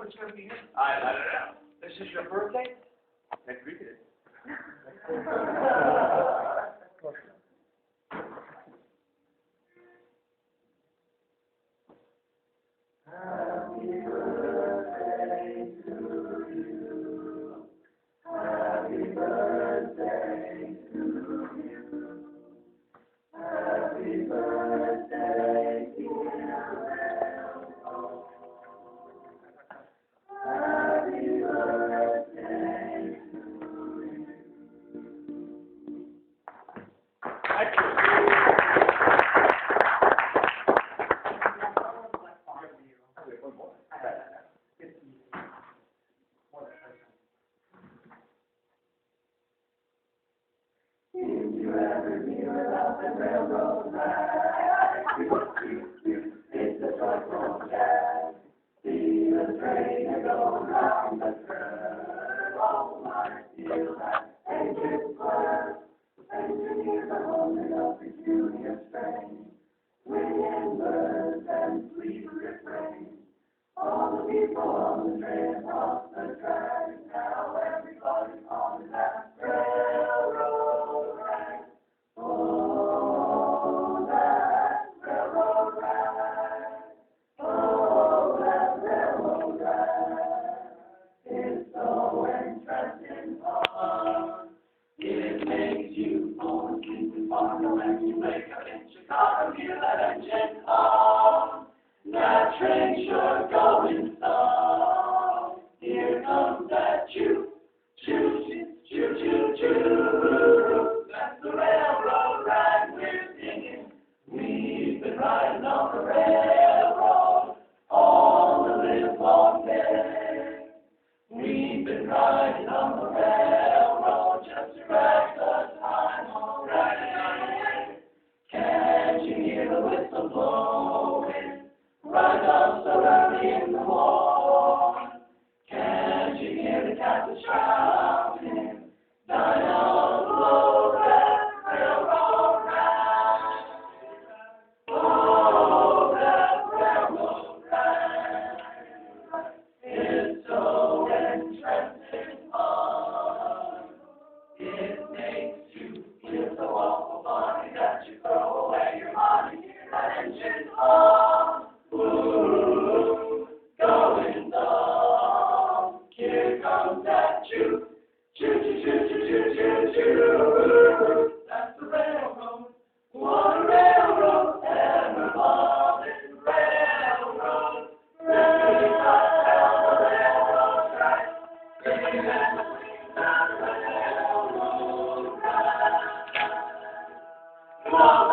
Who's going to be here? I don't know. This is your birthday? Next week it is. Happy birthday to you. Happy birthday to you. Happy birthday, dear Elmo. Happy birthday to you. Did you ever hear about the railroad ride? It's the truck roll jack. See the train go round the curve. Oh, my dear, that engine swerve. Engineers are holding up peculiar strain. Swinging birds and sweet refrain. All the people on the train off the track. Now everybody's on that railroad ride. Oh, that railroad ride. Oh, that railroad ride. It's so interesting fun. It makes you fall asleep in Fargo when you wake up in Chicago. Hear that engine on. That train sure going slow. Here comes that choo, choo, choo, choo, choo. That's the railroad ride we're singing. We've been riding on the railroad all the live long day. We've been riding on the railroad just to drag the time already. Can't you hear the whistle blowing? Right up so early in the morning. Can't you hear the cats shouting? Down that railroad ride. Oh, that railroad ride. It's so interesting fun. It makes you feel so awful funny that you throw away your money. Hear that engine on. Ooh, going slow. Here comes that choo, choo, choo, choo, choo, choo, choo, choo. That's the railroad. What a railroad, ever loving railroad. Living on the railroad track. Living and swing on the railroad track. Come on.